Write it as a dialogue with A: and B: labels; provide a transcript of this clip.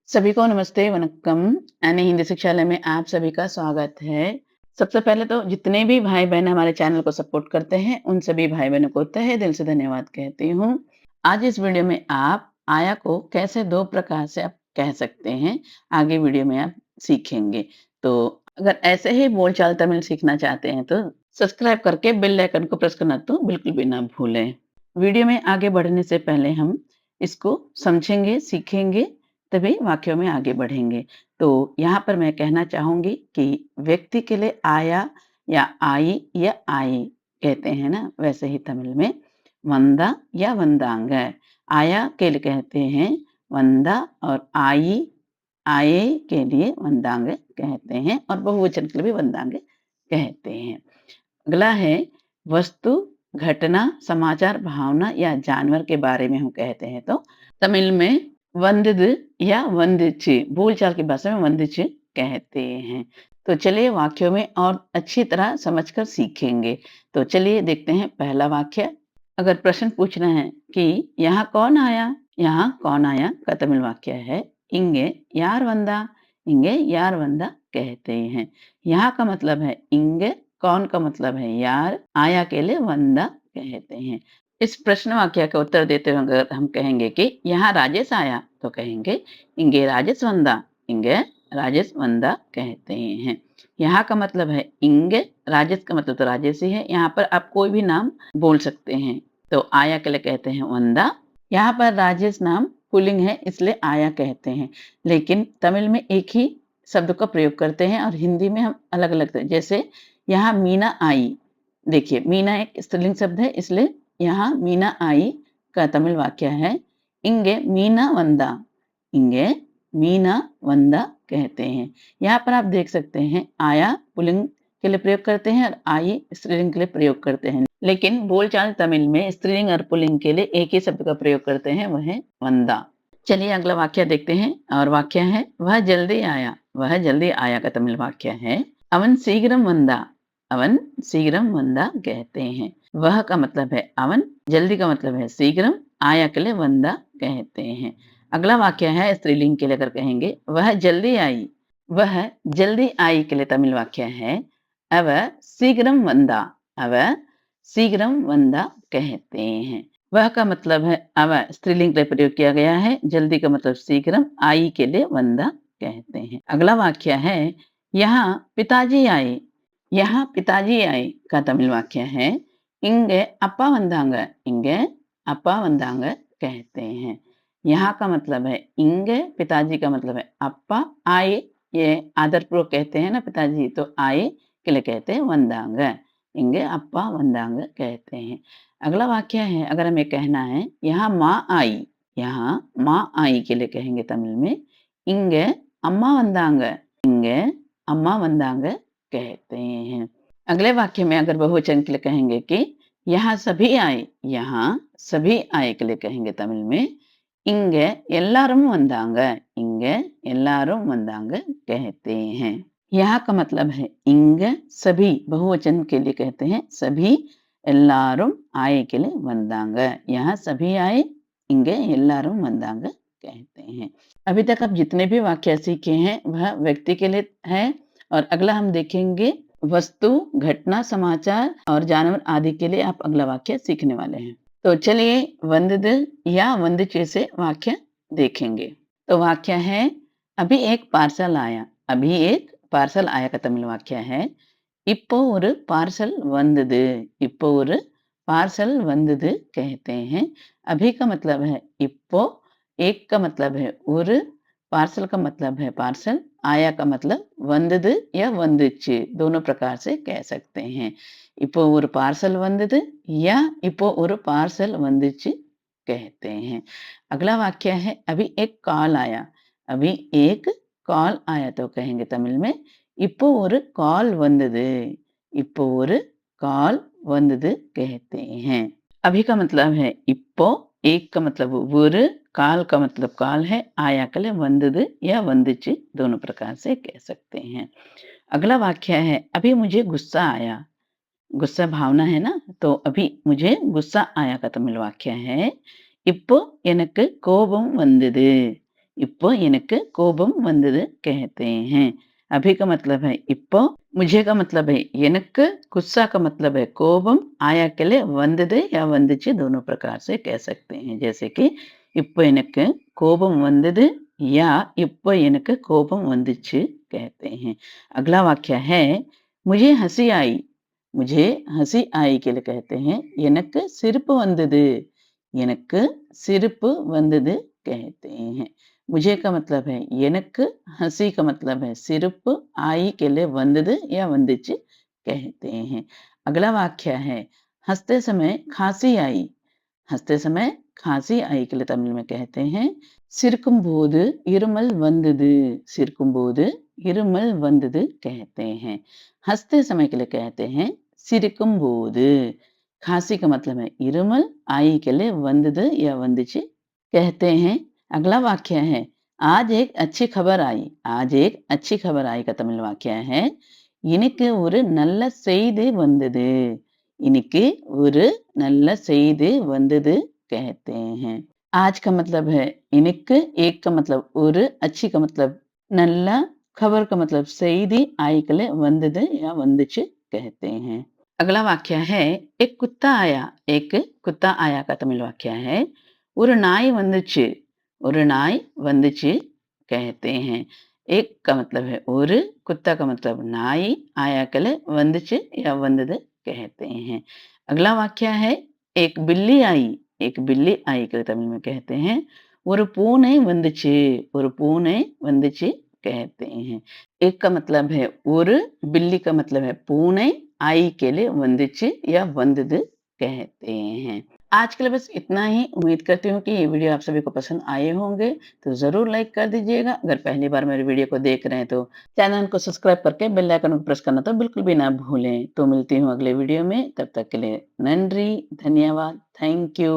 A: सभी को नमस्ते, वनक्कम। यानी हिंदी शिक्षालय में आप सभी का स्वागत है। सबसे पहले तो जितने भी भाई-बहन हमारे चैनल को सपोर्ट करते हैं, उन सभी भाई-बहनों को तहे दिल से धन्यवाद कहती हूँ। आज इस वीडियो में आप आया को कैसे 2 प्रकार से आप कह सकते हैं, आगे वीडियो में आप सीखेंगे। तो अगर ऐसे ही बोलचाल तमिल सीखना चाहते हैं, तो सब्सक्राइब करके बेल आइकन को प्रेस करना तो बिल्कुल भी ना भूलें। वीडियो में आगे बढ़ने से पहले हम इसको समझेंगे, सीखेंगे तभी वाक्यों में आगे बढ़ेंगे। तो यहाँ पर मैं कहना चाहूँगी कि व्यक्ति के लिए आया या आई या आई कहते हैं ना, वैसे ही तमिल में वंदा या वंदांग। आया के लिए कहते हैं वंदा और आई, आए के लिए वंदांग कहते हैं और बहुवचन के लिए भी वंदांग कहते हैं। अगला है वस्तु, घटना, समाचार, भावना या जानवर के बारे में हम कहते हैं तो तमिल में वंदिद या वंदिच, बोलचाल की भाषा में वंदिच कहते हैं। तो चलिए वाक्यों में और अच्छी तरह समझकर सीखेंगे। तो चलिए देखते हैं पहला वाक्य। अगर प्रश्न पूछना है कि यहाँ कौन आया, यहाँ कौन आया का तमिल वाक्य है इंगे यार वंदा, इंगे यार वंदा कहते हैं। यहाँ का मतलब है इंगे, कौन का मतलब है यार, आया के लिए वंदा कहते हैं। इस प्रश्न वाक्य का उत्तर देते हुए अगर हम कहेंगे कि यहाँ राजेश आया तो कहेंगे इंगे राजेश वंदा, इंगे राजेश वंदा कहते हैं। यहाँ का मतलब है इंगे, राजेश का मतलब तो राजेश ही है। यहाँ पर आप कोई भी नाम बोल सकते हैं। तो आया के लिए कहते हैं वंदा। यहाँ पर राजेश नाम पुल्लिंग है इसलिए आया कहते हैं। लेकिन तमिल में एक ही शब्द का प्रयोग करते हैं और हिंदी में हम अलग-अलग जैसे यहाँ मीना आई, देखिए मीना एक स्त्रीलिंग शब्द है इसलिए यहाँ मीना आई का तमिल वाक्य है इंगे मीना वंदा, इंगे मीना वंदा कहते हैं। यहाँ पर आप देख सकते हैं आया पुल्लिंग के लिए प्रयोग करते हैं और आई स्त्रीलिंग के लिए प्रयोग करते हैं। लेकिन बोलचाल तमिल में स्त्रीलिंग और पुल्लिंग के लिए एक ही शब्द का प्रयोग करते हैं, वह है वंदा। चलिए अगला वाक्य देखते हैं और वाक्य है वह जल्दी आया, वह जल्दी आया का तमिल वाक्य है अवन शीघ्रम वंदा, अवन शीघ्रम वंदा कहते हैं। वह का मतलब है अवन, जल्दी का मतलब है शीघ्रम, आया के लिए वंदा कहते हैं। अगला वाक्य है स्त्रीलिंग के लिए अगर कहेंगे वह जल्दी आई, वह जल्दी आई के लिए तमिल वाक्य है अव शीघ्रम वंदा, अव शीघ्रम वंदा कहते हैं। वह का मतलब है अव, स्त्रीलिंग के लिए प्रयोग किया गया है, जल्दी का मतलब शीघ्रम, आई के लिए वंदा कहते हैं। अगला वाक्य है यहाँ पिताजी आए, यहाँ पिताजी आए का तमिल वाक्य है इंगे अपा वंदांग, इंगे अपा वंदांग कहते हैं। यहाँ का मतलब है इंगे, पिताजी का मतलब है अपा, आए ये आदरपूर्वक कहते हैं ना पिताजी, तो आए के लिए कहते हैं वंदांग, इंगे अपा वंदांग कहते हैं। अगला वाक्य है अगर हमें कहना है यहाँ माँ आई, यहाँ माँ आई के लिए कहेंगे तमिल में इंगे अम्मा वंदांग, इंगे अम्मा वंदांग कहते हैं। अगले वाक्य में अगर बहुवचन के लिए कहेंगे कि यहाँ सभी आए, यहाँ सभी आए के लिए कहेंगे तमिल में इंगे எல்லாரும் वंदांग, इंगे எல்லாரும் वंदांग कहते हैं। यहाँ का मतलब है इंग, सभी, बहुवचन के लिए कहते हैं सभी, எல்லாரும் आए के लिए वंदांग, यहाँ सभी आए, इंगे எல்லாரும் वंदांग कहते हैं। अभी तक आप जितने भी वाक्य सीखे हैं वह व्यक्ति के लिए है और अगला हम देखेंगे वस्तु, घटना, समाचार और जानवर आदि के लिए आप अगला वाक्य सीखने वाले हैं। तो चलिए वंदिद या वंदिचे से वाक्य देखेंगे। तो वाक्य है अभी एक पार्सल आया, अभी एक पार्सल आया का तमिल वाक्य है இப்போ ஒரு पार्सल वंदது, இப்போ ஒரு पार्सल वंदது कहते हैं। अभी का मतलब है இப்போ, एक का मतलब है ஒரு, पार्सल का मतलब है पार्सल, आया का मतलब वंदது या वंदिச்சு, दोनों प्रकार से कह सकते हैं। இப்போ ஒரு पार्सल वंदது या இப்போ ஒரு पार्सल वंदिச்சு कहते हैं। अगला वाक्य है अभी एक कॉल आया, अभी एक कॉल आया तो कहेंगे तमिल में இப்போ ஒரு कॉल वंदது, இப்போ ஒரு कॉल वंदது कहते हैं। अभी का मतलब है இப்போ, एक का मतलब ஒரு, काल का मतलब काल है, आया के लिए वंदது या वंदिச்சு, दोनों प्रकार से कह सकते हैं। अगला वाक्य है अभी मुझे गुस्सा आया, गुस्सा भावना है ना, तो अभी मुझे गुस्सा आया का तमिल वाक्य है இப்போ எனக்கு கோபம் வந்தது, இப்போ எனக்கு கோபம் வந்தது कहते हैं। अभी का मतलब है இப்போ, मुझे का मतलब है எனக்கு, गुस्सा का मतलब है கோபம், आया के लिए வந்தது या வந்துச்சு दोनों प्रकार से कह सकते हैं। जैसे कि இப்போ எனக்கு கோபம் வந்தது या இப்போ எனக்கு கோபம் வந்துச்சு कहते हैं। अगला वाक्य है मुझे हँसी आई। मुझे हँसी आई के लिए कहते हैं எனக்கு சிரிப்பு வந்தது। எனக்கு சிரிப்பு வந்தது कहते हैं। मुझे का मतलब है எனக்கு, हँसी का मतलब है सिर्फ, आई के लिए वंदद या वंदिच कहते हैं। अगला वाक्य है हंसते समय खांसी आई। हंसते समय खांसी आई के लिए तमिल में कहते हैं सिरकुம்போது இருமல் வந்தது। सिरकुம்போது இருமல் வந்தது कहते हैं। हंसते समय के लिए कहते हैं सिरकुம்போது। खांसी का मतलब है இருமல், आई के लिए वंदद या वंदिच कहते हैं। अगला वाक्य है आज एक अच्छी खबर आई। आज एक अच्छी खबर आई का तमिल वाक्य है இன்னைக்கு ஒரு நல்ல செய்தி வந்தது। இன்னைக்கு ஒரு நல்ல செய்தி வந்தது कहते हैं। आज का मतलब है இன்னைக்கு, एक का मतलब ஒரு, अच्छी का मतलब நல்ல, खबर का मतलब செய்தி, आई के लिए वंदद या वंदिच कहते हैं। अगला वाक्य है एक कुत्ता आया। एक कुत्ता आया का तमिल वाक्य है ஒரு நாய் வந்துச்சு। ஒரு நாய் வந்துச்சு कहते हैं। एक का मतलब है ஒரு, कुत्ता का मतलब नाई, आया के लिए வந்துச்சு या वंदद कहते हैं। अगला वाक्य है एक बिल्ली आई। एक बिल्ली आई के तमिल में कहते हैं ஒரு பூனை வந்துச்சு। ஒரு பூனை வந்துச்சு कहते हैं। एक का मतलब है ஒரு, बिल्ली का मतलब है पूने, आई के लिए वंदिच या वंदद कहते हैं। आज के लिए बस इतना ही। उम्मीद करती हूँ कि ये वीडियो आप सभी को पसंद आए होंगे, तो ज़रूर लाइक कर दीजिएगा। अगर पहली बार मेरे वीडियो को देख रहे हैं तो चैनल को सब्सक्राइब करके बेल आइकन को प्रेस करना तो बिल्कुल भी ना भूलें। तो मिलती हूँ अगले वीडियो में, तब तक के लिए नंरी, धन्यवाद, थैंक यू।